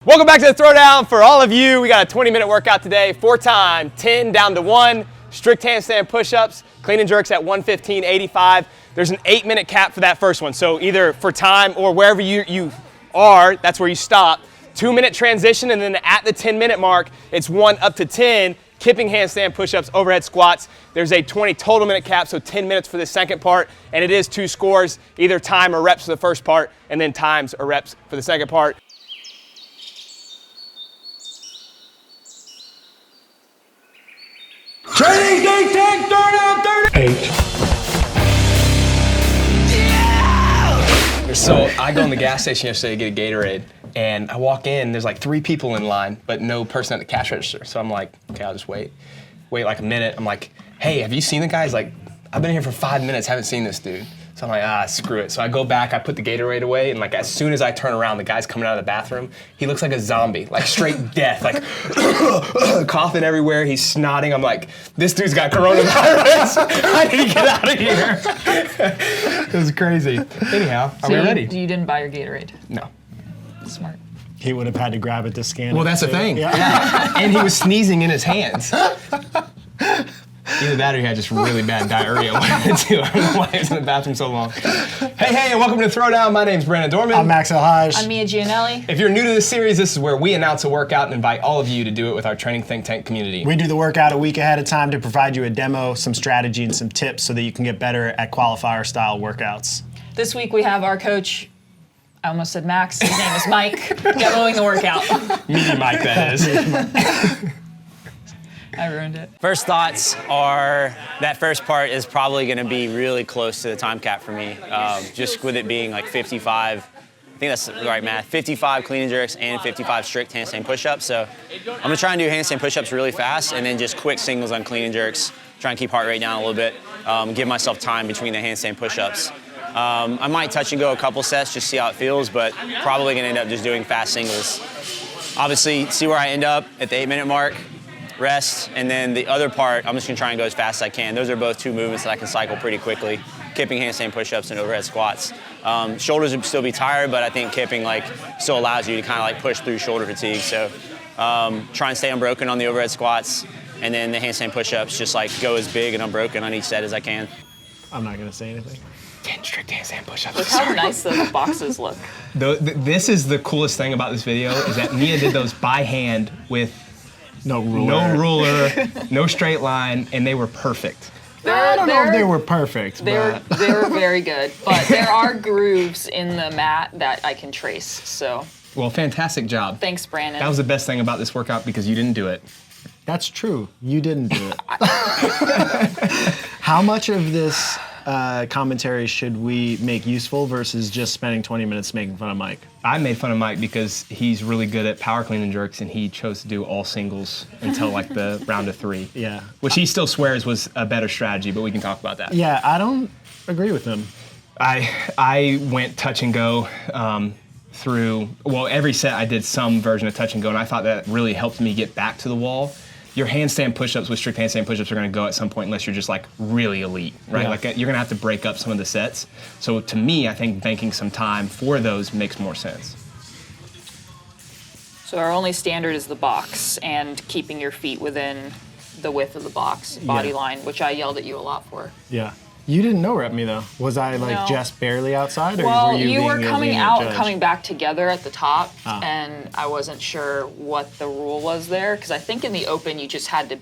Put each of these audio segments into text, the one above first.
Welcome back to the Throwdown. For all of you, we got a 20-minute workout today. 4-time, 10 down to 1, strict handstand push-ups, clean and jerks at 115.85. There's an 8-minute cap for that first one. So either for time or wherever you are, that's where you stop. 2-minute transition, and then at the 10-minute mark, it's 1 up to 10, kipping handstand push-ups, overhead squats. There's a 20 total minute cap, so 10 minutes for the second part, and it is 2 scores, either time or reps for the first part, and then times or reps for the second part. Training TTT THROWDOWN 38. So I go in the gas station yesterday to get a Gatorade, and I walk in, there's like 3 people in line, but no person at the cash register. So I'm like, okay, I'll just wait. Wait like a minute. I'm like, hey, have you seen the guy? He's like, I've been here for 5 minutes, haven't seen this dude. So I'm like, screw it. So I go back, I put the Gatorade away, and like as soon as I turn around, the guy's coming out of the bathroom. He looks like a zombie, like straight death, like coughing everywhere. He's snotting. I'm like, this dude's got coronavirus. I need to get out of here. It was crazy. Anyhow, are we ready? You didn't buy your Gatorade? No. Smart. He would have had to grab it to scan it. Well, that's the thing. Yeah. And he was sneezing in his hands. Either that or he had just really bad diarrhea. One of the two. I don't know why he was in the bathroom so long. Hey, and welcome to Throwdown. My name's Brandon Dorman. I'm Max Elhaj. I'm Mia Gianelli. If you're new to this series, this is where we announce a workout and invite all of you to do it with our training think tank community. We do the workout a week ahead of time to provide you a demo, some strategy, and some tips so that you can get better at qualifier-style workouts. This week we have our coach, I almost said Max, his name is Mike, demoing the workout. Meaty Mike, that is. I ruined it. First thoughts are that first part is probably going to be really close to the time cap for me, just with it being like 55. I think that's the right math. 55 clean and jerks and 55 strict handstand push-ups. So I'm going to try and do handstand push-ups really fast and then just quick singles on clean and jerks. Try and keep heart rate down a little bit. Give myself time between the handstand push-ups. I might touch and go a couple sets, just see how it feels, but probably going to end up just doing fast singles. Obviously, see where I end up at the 8-minute mark. Rest, and then the other part, I'm just gonna try and go as fast as I can. Those are both 2 movements that I can cycle pretty quickly. Kipping handstand push-ups and overhead squats. Shoulders would still be tired, but I think kipping still allows you to kind of push through shoulder fatigue. So try and stay unbroken on the overhead squats, and then the handstand push-ups, just go as big and unbroken on each set as I can. I'm not gonna say anything. 10 strict handstand push-ups. Look how nice those boxes look. This is the coolest thing about this video, is that Mia did those by hand with no ruler, no straight line, and they were perfect. I don't know if they were perfect. They were very good, but there are grooves in the mat that I can trace, so. Well, fantastic job. Thanks, Brandon. That was the best thing about this workout because you didn't do it. That's true. You didn't do it. How much of this commentary should we make useful versus just spending 20 minutes making fun of Mike? I made fun of Mike because he's really good at power clean and jerks, and he chose to do all singles until the round of 3. Yeah. Which he still swears was a better strategy, but we can talk about that. Yeah, I don't agree with him. I went touch and go through, every set I did some version of touch and go, and I thought that really helped me get back to the wall. Your handstand push-ups with strict handstand push-ups are going to go at some point unless you're just really elite, right? Yeah. You're going to have to break up some of the sets. So to me, I think banking some time for those makes more sense. So our only standard is the box and keeping your feet within the width of the box, body line, which I yelled at you a lot for. Yeah. You didn't no rep me though. Was I No. just barely outside, or Well, were you were being a coming lenient out, judge? coming back together at the top, Ah. and I wasn't sure what the rule was there, because I think in the open you just had to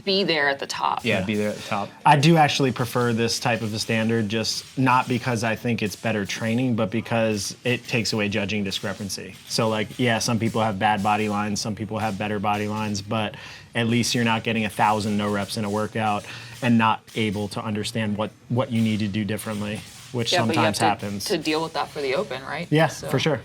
be there at the top. Yeah, be there at the top. I do actually prefer this type of a standard, just not because I think it's better training, but because it takes away judging discrepancy. So some people have bad body lines, some people have better body lines, but at least you're not getting 1,000 no reps in a workout and not able to understand what you need to do differently, which Yeah, but you have sometimes happens. to deal with that for the open, right? Yeah, So- for sure.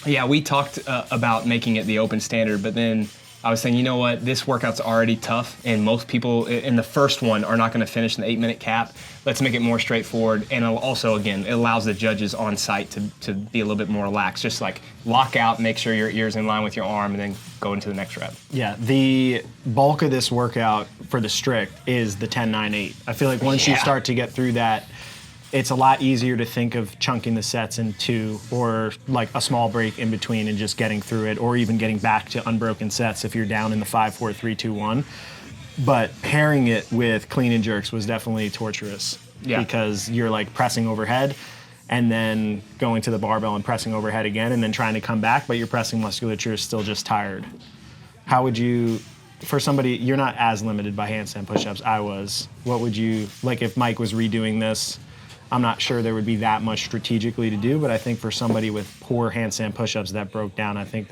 Yeah, we talked about making it the open standard, but then I was saying, you know what, this workout's already tough, and most people in the first one are not going to finish in the 8-minute cap. Let's make it more straightforward, and also, again, it allows the judges on site to be a little bit more relaxed. Just lock out, make sure your ear's in line with your arm, and then go into the next rep. Yeah, the bulk of this workout for the strict is the 10-9-8. I feel like once you start to get through that, it's a lot easier to think of chunking the sets in 2 or like a small break in between and just getting through it, or even getting back to unbroken sets if you're down in the 5, 4, 3, 2, 1. But pairing it with clean and jerks was definitely torturous because you're like pressing overhead and then going to the barbell and pressing overhead again and then trying to come back, but your pressing musculature is still just tired. How would you, for somebody, you're not as limited by handstand push-ups, I was. What would you, like if Mike was redoing this, I'm not sure there would be that much strategically to do, but I think for somebody with poor handstand push-ups that broke down, I think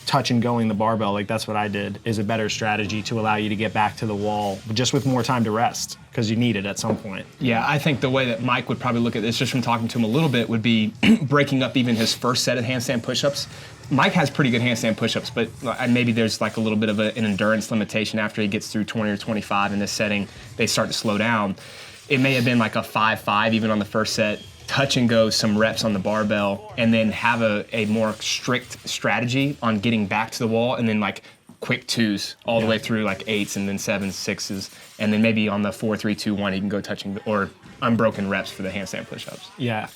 touch and going the barbell, like that's what I did, is a better strategy to allow you to get back to the wall, just with more time to rest, because you need it at some point. Yeah, I think the way that Mike would probably look at this, just from talking to him a little bit, would be breaking up even his first set of handstand push-ups. Mike has pretty good handstand push-ups, but maybe there's like a little bit of an endurance limitation after he gets through 20 or 25 in this setting. They start to slow down. It may have been like a 5-5 even on the first set, touch and go some reps on the barbell, and then have a more strict strategy on getting back to the wall, and then like quick 2s all the way through like 8s and then 7s, 6s, and then maybe on the 4, 3, 2, 1 he can go touching or unbroken reps for the handstand push-ups. Yeah,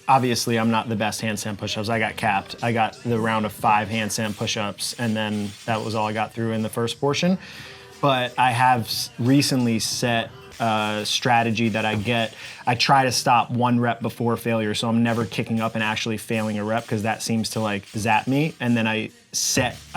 obviously I'm not the best handstand push-ups. I got capped. I got the round of 5 handstand push-ups, and then that was all I got through in the first portion. But I have recently set strategy that I try to stop 1 rep before failure, so I'm never kicking up and actually failing a rep, because that seems to like zap me. And then I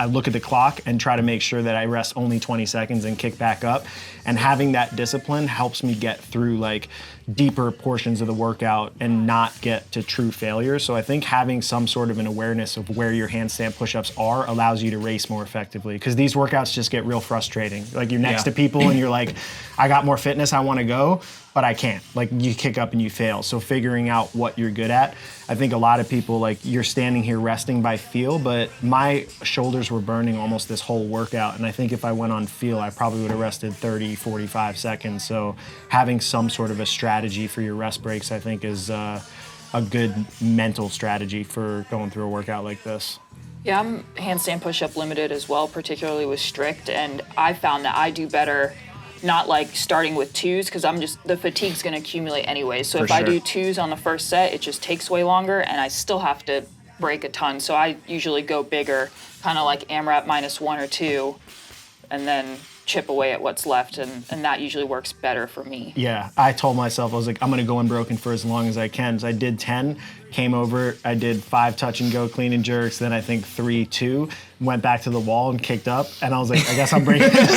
look at the clock and try to make sure that I rest only 20 seconds and kick back up. And having that discipline helps me get through like deeper portions of the workout and not get to true failure. So I think having some sort of an awareness of where your handstand push-ups are allows you to race more effectively, because these workouts just get real frustrating. Like you're next to people and you're like, I got more fitness, I want to go, but I can't. Like you kick up and you fail. So figuring out what you're good at. I think a lot of people, like you're standing here resting by feel, but my shoulders were burning almost this whole workout. And I think if I went on feel, I probably would have rested 30, 45 seconds. So having some sort of a strategy for your rest breaks, I think is a good mental strategy for going through a workout like this. Yeah, I'm handstand push-up limited as well, particularly with strict, and I found that I do better not like starting with 2s, because the fatigue's gonna accumulate anyway. So if I do 2s on the first set, it just takes way longer and I still have to break a ton. So I usually go bigger, kind of like AMRAP -1 or 2, and then chip away at what's left, and that usually works better for me. Yeah, I told myself, I was like, I'm gonna go unbroken for as long as I can. So I did 10, came over, I did 5 touch and go clean and jerks, then I think 3, 2, went back to the wall and kicked up, and I was like, I guess I'm breaking this.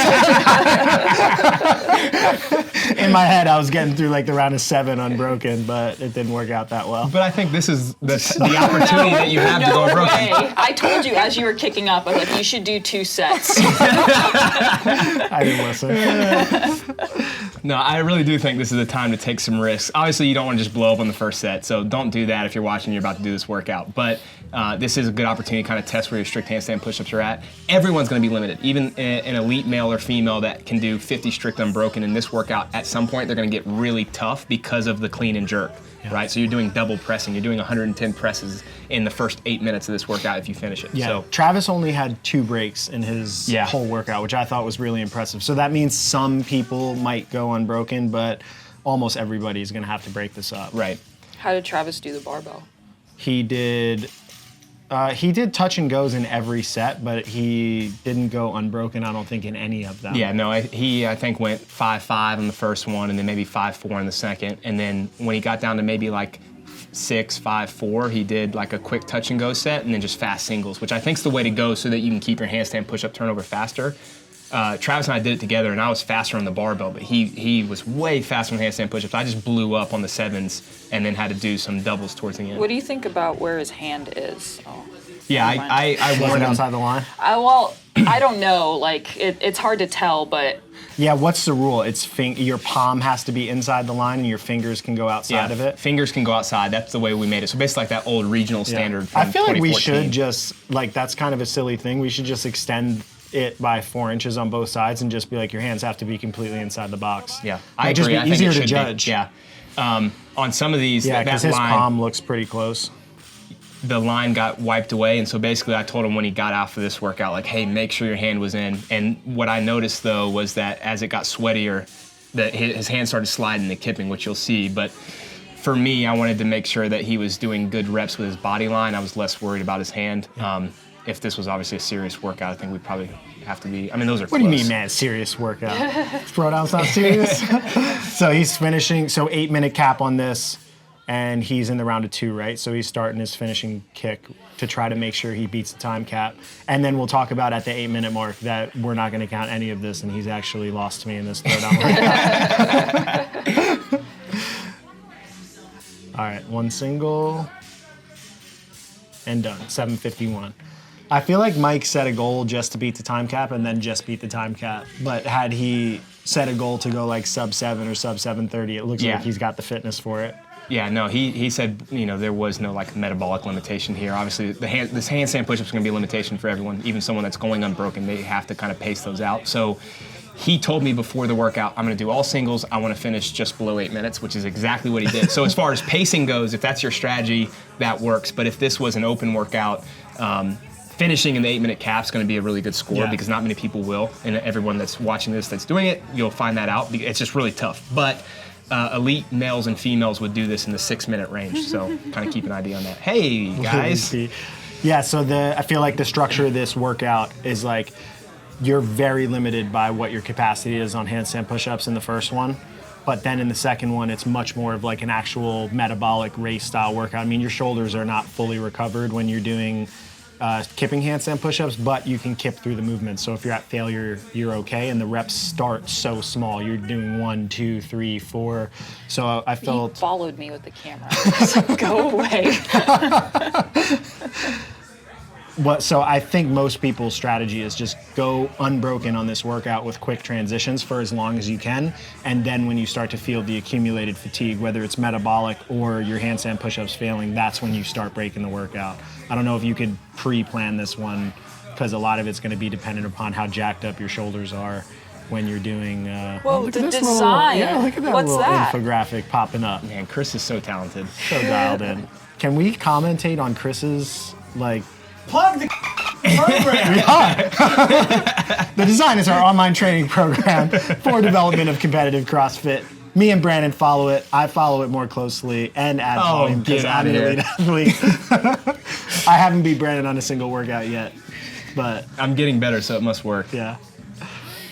In my head, I was getting through like the round of 7 unbroken, but it didn't work out that well. But I think this is the opportunity that you have to go unbroken. Way. I told you as you were kicking up, I was like, you should do 2 sets. I didn't listen. No, I really do think this is a time to take some risks. Obviously, you don't want to just blow up on the first set, so don't do that if you're watching, you're about to do this workout. But this is a good opportunity to kind of test where your strict handstand push-ups are at. Everyone's going to be limited. Even an elite male or female that can do 50 strict unbroken in this workout, at some point they're going to get really tough because of the clean and jerk, right? So you're doing double pressing. You're doing 110 presses in the first 8 minutes of this workout if you finish it. Yeah, So Travis only had 2 breaks in his whole workout, which I thought was really impressive. So that means some people might go unbroken, but almost everybody is going to have to break this up. Right. How did Travis do the barbell? He did touch and goes in every set, but he didn't go unbroken, I don't think, in any of them. Yeah, no, he I think went 5-5 on the first one, and then maybe 5-4 in the second. And then when he got down to maybe like 6-5-4, he did like a quick touch and go set, and then just fast singles, which I think is the way to go so that you can keep your handstand push-up turnover faster. Travis and I did it together, and I was faster on the barbell, but he was way faster on handstand push-ups. I just blew up on the 7s and then had to do some doubles towards the end. What do you think about where his hand is? Oh, yeah, I warned him. outside the line. Well, I don't know. Like it's hard to tell, but Yeah, what's the rule? It's your palm has to be inside the line, and your fingers can go outside of it. Fingers can go outside. That's the way we made it. So basically, like that old regional standard. From I feel like we 2014. should just that's kind of a silly thing. We should just extend it by 4 inches on both sides and just be like, your hands have to be completely inside the box. Yeah, I agree. just be I think easier it to should judge. be. Yeah. On some of these, Yeah, that because his line, palm looks pretty close. the line got wiped away, and so basically I told him when he got out for this workout, like, hey, make sure your hand was in. And what I noticed though was that as it got sweatier, his hand started sliding the kipping, which you'll see. But for me, I wanted to make sure that he was doing good reps with his body line. I was less worried about his hand. If this was obviously a serious workout, I think we'd probably have to be, I mean, those are What do you mean, man? Serious workout. Throwdown's not serious? So he's finishing, 8-minute cap on this, and he's in the round of 2, right? So he's starting his finishing kick to try to make sure he beats the time cap. And then we'll talk about at the 8-minute mark that we're not going to count any of this, and he's actually lost to me in this throwdown workout. All right, 1 single, and done, 7:51. I feel like Mike set a goal just to beat the time cap and then just beat the time cap. But had he set a goal to go like sub 7 or sub 7:30, it looks like he's got the fitness for it. Yeah, no, he said, there was no like metabolic limitation here. Obviously, this handstand push-up is going to be a limitation for everyone, even someone that's going unbroken. They have to kind of pace those out. So he told me before the workout, I'm going to do all singles. I want to finish just below 8 minutes, which is exactly what he did. So as far as pacing goes, if that's your strategy, that works. But if this was an open workout, finishing in the 8-minute cap is going to be a really good score because not many people will. And everyone that's watching this that's doing it, you'll find that out. It's just really tough. But elite males and females would do this in the 6-minute range. So kind of keep an idea on that. Hey, guys. Yeah, so I feel like the structure of this workout is like you're very limited by what your capacity is on handstand push-ups in the first one. But then in the second one, it's much more of like an actual metabolic race style workout. I mean, your shoulders are not fully recovered when you're doing kipping handstand push-ups, but you can kip through the movement. So if you're at failure, you're okay. And the reps start so small. You're doing 1, 2, 3, 4. So I felt... He followed me with the camera. So go away. So I think most people's strategy is just go unbroken on this workout with quick transitions for as long as you can. And then when you start to feel the accumulated fatigue, whether it's metabolic or your handstand push-ups failing, that's when you start breaking the workout. I don't know if you could pre-plan this one because a lot of it's going to be dependent upon how jacked up your shoulders are when you're doing... Whoa, the design. Look at that What's little that? Infographic popping up. Man, Chris is so talented. So dialed in. Can we commentate on Chris's, Plug the program. The design is our online training program for development of competitive CrossFit. Me and Brandon follow it. I follow it more closely and add volume because I'm an elite athlete. I haven't beat Brandon on a single workout yet, but I'm getting better, so it must work. yeah.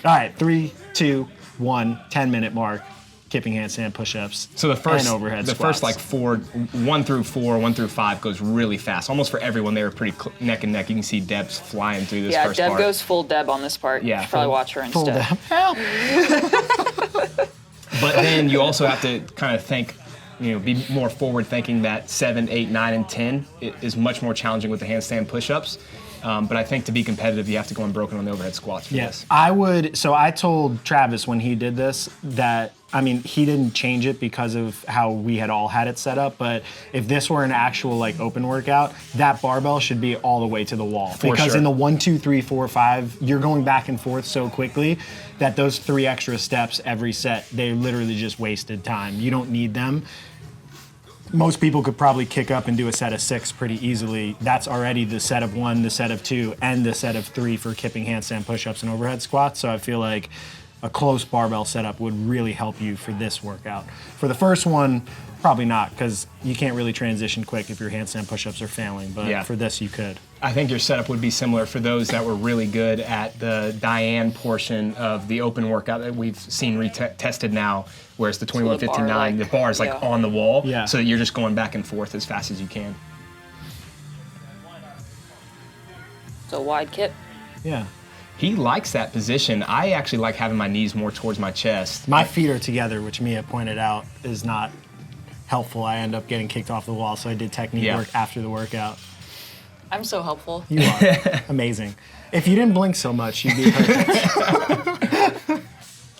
All right, 3, 2, 1, 10-minute mark. Kipping handstand push-ups. So the first, and overhead first squats. 1 through 4, 1 through 5 goes really fast. Almost for everyone, they were pretty neck and neck. You can see Deb's flying through this first Deb part. goes full Deb on this part. Yeah, You should probably watch her Full instead. down. But then you also have to kind of think, be more forward thinking that 7, 8, 9, and 10 is much more challenging with the handstand push-ups. But I think to be competitive, you have to go unbroken on the overhead squats for this. I would. So I told Travis when he did this that, he didn't change it because of how we had all had it set up. But if this were an actual open workout, that barbell should be all the way to the wall. Because sure. in the 1, 2, 3, 4, 5, you're going back and forth so quickly that those 3 extra steps every set, they literally just wasted time. You don't need them. Most people could probably kick up and do a set of 6 pretty easily. That's already the set of 1, the set of 2, and the set of 3 for kipping handstand push-ups and overhead squats. So I feel like a close barbell setup would really help you for this workout. For the first one, probably not, because you can't really transition quick if your handstand push-ups are failing. But for this, you could. I think your setup would be similar for those that were really good at the Diane portion of the open workout that we've seen retested now, whereas the 21:59, the bar is on the wall, so that you're just going back and forth as fast as you can. So wide kip. Yeah. He likes that position. I actually like having my knees more towards my chest. My feet are together, which Mia pointed out is not helpful. I end up getting kicked off the wall, so I did technique work after the workout. I'm so helpful. You are. Amazing. If you didn't blink so much, you'd be perfect.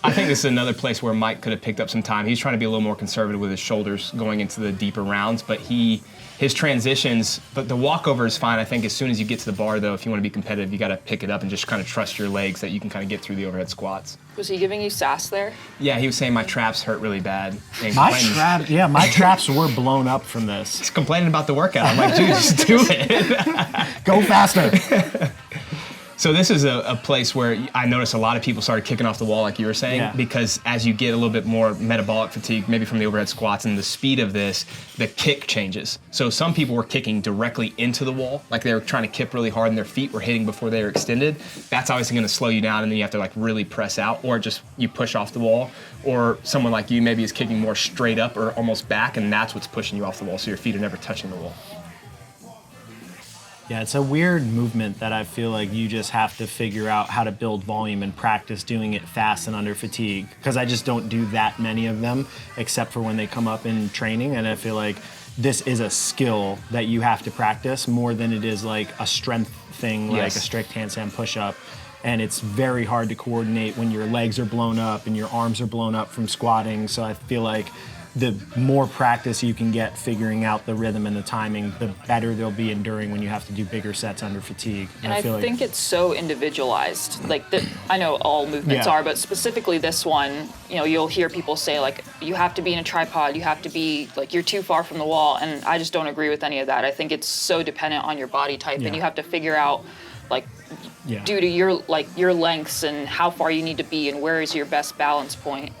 I think this is another place where Mike could have picked up some time. He's trying to be a little more conservative with his shoulders going into the deeper rounds, but his transitions, but the walkover is fine. I think as soon as you get to the bar, though, if you want to be competitive, you got to pick it up and just kind of trust your legs that you can kind of get through the overhead squats. Was he giving you sass there? Yeah, he was saying my traps hurt really bad. My traps were blown up from this. He's complaining about the workout. I'm like, dude, just do it. Go faster. So this is a place where I noticed a lot of people started kicking off the wall, like you were saying, because as you get a little bit more metabolic fatigue, maybe from the overhead squats and the speed of this, the kick changes. So some people were kicking directly into the wall, like they were trying to kip really hard and their feet were hitting before they were extended. That's obviously going to slow you down, and then you have to like really press out, or just you push off the wall. Or someone like you maybe is kicking more straight up or almost back, and that's what's pushing you off the wall, so your feet are never touching the wall. Yeah, it's a weird movement that I feel like you just have to figure out how to build volume and practice doing it fast and under fatigue, because I just don't do that many of them except for when they come up in training, and I feel like this is a skill that you have to practice more than it is like a strength thing, like a strict handstand push-up. And it's very hard to coordinate when your legs are blown up and your arms are blown up from squatting. So I feel like the more practice you can get figuring out the rhythm and the timing, the better they'll be enduring when you have to do bigger sets under fatigue. And I think it's so individualized. Like, I know all movements are, but specifically this one, you know, you'll hear people say, like, you have to be in a tripod, you have to be, like, you're too far from the wall. And I just don't agree with any of that. I think it's so dependent on your body type, and you have to figure out, like, due to your lengths and how far you need to be and where is your best balance point.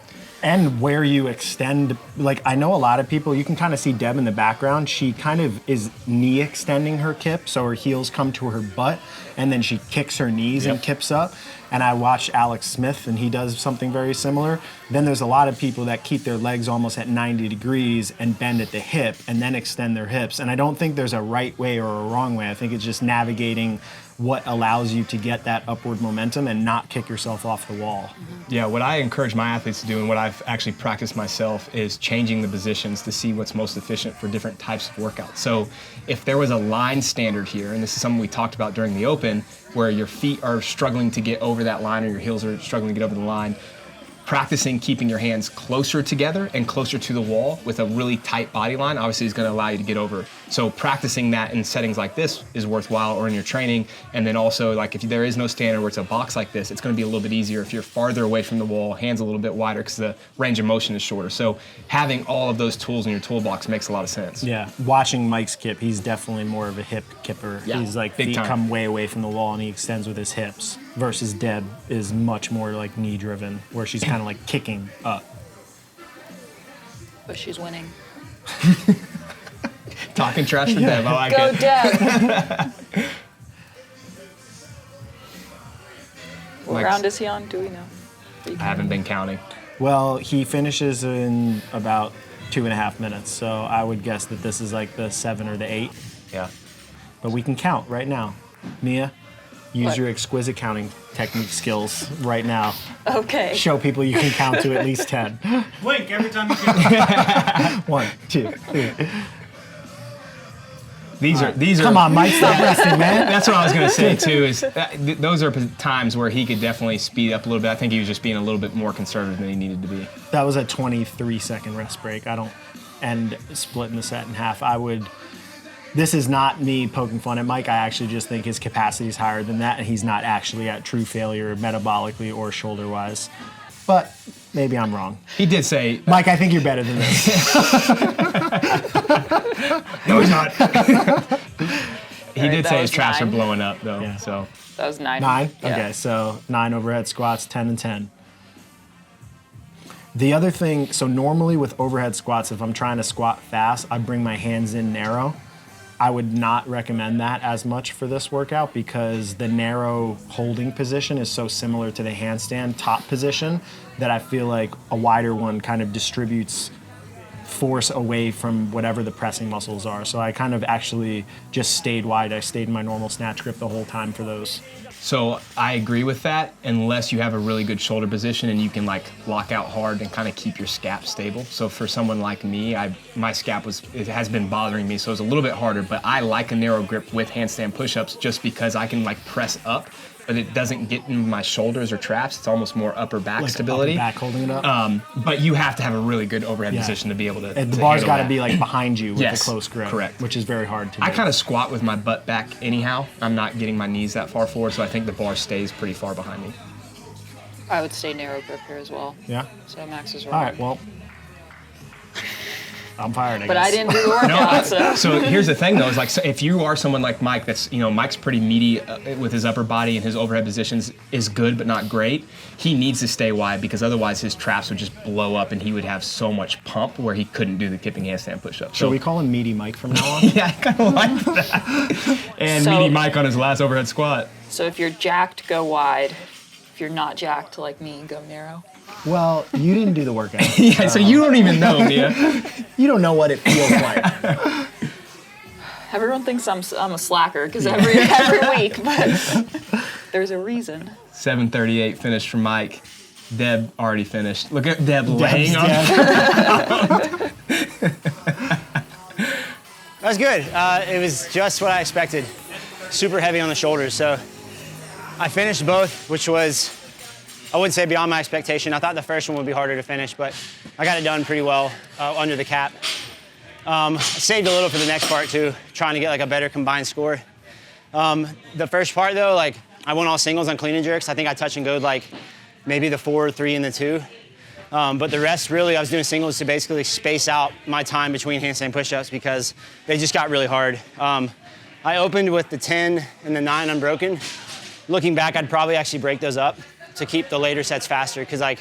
And where you extend, like I know a lot of people, you can kind of see Deb in the background, she kind of is knee extending her kip, so her heels come to her butt, and then she kicks her knees and kips up. And I watch Alex Smith, and he does something very similar. Then there's a lot of people that keep their legs almost at 90 degrees and bend at the hip and then extend their hips. And I don't think there's a right way or a wrong way. I think it's just navigating what allows you to get that upward momentum and not kick yourself off the wall. Yeah, what I encourage my athletes to do, and what I've actually practiced myself, is changing the positions to see what's most efficient for different types of workouts. So if there was a line standard here, and this is something we talked about during the open, where your feet are struggling to get over that line or your heels are struggling to get over the line, practicing keeping your hands closer together and closer to the wall with a really tight body line obviously is going to allow you to get over. So practicing that in settings like this is worthwhile, or in your training. And then also, like, if there is no standard where it's a box like this, it's going to be a little bit easier if you're farther away from the wall, hands a little bit wider because the range of motion is shorter. So having all of those tools in your toolbox makes a lot of sense. Yeah, watching Mike's kip, he's definitely more of a hip kipper. Yeah, he's like, big feet time. come way away from the wall and he extends with his hips, versus Deb is much more like knee driven, where she's kind of like kicking up. But she's winning. Talking trash for Deb, I like Go it. Deb! What round is he on? Do we know? I haven't been counting. Well, he finishes in about 2.5 minutes, so I would guess that this is like the 7 or the 8. Yeah. But we can count right now. Mia, use What? your exquisite counting technique skills right now. Okay. Show people you can count to at least 10. Blink every time you get 1, 2, 3. These are Come on, Mike, stop resting, man. That's what I was going to say too. Is those are times where he could definitely speed up a little bit. I think he was just being a little bit more conservative than he needed to be. That was a 23-second rest break. I don't end splitting the set in half. This is not me poking fun at Mike. I actually just think his capacity is higher than that, and he's not actually at true failure metabolically or shoulder-wise. But maybe I'm wrong. He did say, Mike, I think you're better than this. no, he's not. He Alright, did that say his was traps are 9. blowing up though. Yeah. So That was 9. 9? Yeah. Okay, so 9 overhead squats, 10 and 10. The other thing, so normally with overhead squats, if I'm trying to squat fast, I bring my hands in narrow. I would not recommend that as much for this workout because the narrow holding position is so similar to the handstand top position that I feel like a wider one kind of distributes force away from whatever the pressing muscles are. So I kind of actually just stayed wide. I stayed in my normal snatch grip the whole time for those. So I agree with that, unless you have a really good shoulder position and you can like lock out hard and kind of keep your scap stable. So for someone like me, my scap has been bothering me, so it's a little bit harder, but I like a narrow grip with handstand push-ups just because I can like press up, but it doesn't get in my shoulders or traps. It's almost more upper back Like stability. upper back holding it up. But you have to have a really good overhead position to be able to. And the to bar's handle got to that. be like behind you with Yes, a close grip. correct. Which is very hard to do. I kind of squat with my butt back anyhow. I'm not getting my knees that far forward, so I think the bar stays pretty far behind me. I would stay narrow grip here as well. Yeah? So Max is All wrong. right, well. I'm fired, I But guess. I didn't do the workout, so. So here's the thing, though, is like, so if you are someone like Mike, that's, you know, Mike's pretty meaty with his upper body and his overhead positions is good but not great. He needs to stay wide because otherwise his traps would just blow up and he would have so much pump where he couldn't do the kipping handstand push-up. Should we call him Meaty Mike from now on? Yeah, I kind of like that. And So- Meaty Mike on his last overhead squat. So if you're jacked, go wide. If you're not jacked like me, go narrow. Well, you didn't do the workout. Yeah, so you don't even know, Mia. You don't know what it feels like. Everyone thinks I'm a slacker because every week, but there's a reason. 7:38 finish for Mike. Deb already finished. Look at Deb laying on. That was good. It was just what I expected. Super heavy on the shoulders. So I finished both, which was, I wouldn't say beyond my expectation. I thought the first one would be harder to finish, but I got it done pretty well under the cap. I saved a little for the next part too, trying to get like a better combined score. The first part though, like I went all singles on clean and jerks. I think I touch and go like maybe the 4, 3, and the 2. But the rest really, I was doing singles to basically space out my time between handstand push-ups because they just got really hard. I opened with the 10 and the 9 unbroken. Looking back, I'd probably actually break those up to keep the later sets faster because like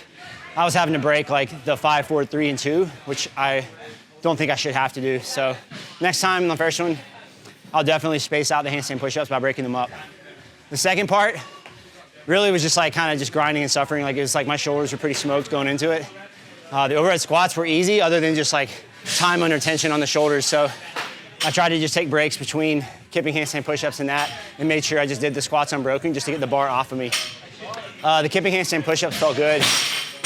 I was having to break like the 5, 4, 3, and 2, which I don't think I should have to do. So next time on the first one, I'll definitely space out the handstand push-ups by breaking them up. The second part really was just like kind of just grinding and suffering. Like it was like my shoulders were pretty smoked going into it. The overhead squats were easy other than just like time under tension on the shoulders. So I tried to just take breaks between kipping handstand push-ups and that and made sure I just did the squats unbroken just to get the bar off of me. The kipping handstand push-ups felt good.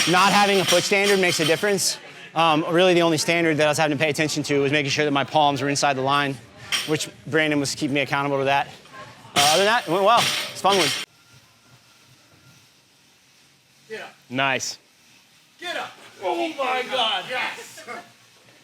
Not having a foot standard makes a difference. Really the only standard that I was having to pay attention to was making sure that my palms were inside the line, which Brandon was keeping me accountable to that. Other than that, it went well. It's a fun one. Get up. Nice. Get up. Oh my God. Yes.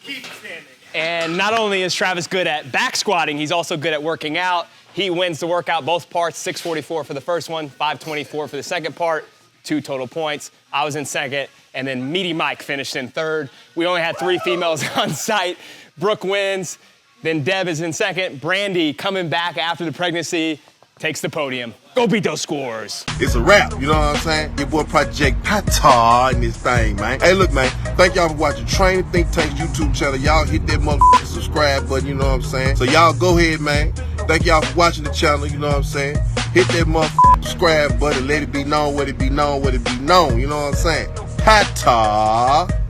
Keep standing. And not only is Travis good at back squatting, he's also good at working out. He wins the workout, both parts, 6:44 for the first one, 5:24 for the second part, 2 total points. I was in second, and then Meaty Mike finished in third. We only had 3 females on site. Brooke wins, then Deb is in second. Brandy, coming back after the pregnancy, takes the podium. Go beat those scores. It's a wrap, you know what I'm saying? Your boy Project Pata in this thing, man. Hey, look, man, thank y'all for watching Training Think Tank's YouTube channel. Y'all hit that motherfucking subscribe button, you know what I'm saying? So y'all go ahead, man. Thank y'all for watching the channel, you know what I'm saying? Hit that motherfucking subscribe button, let it be known what it be known, what it be known, you know what I'm saying? Pata.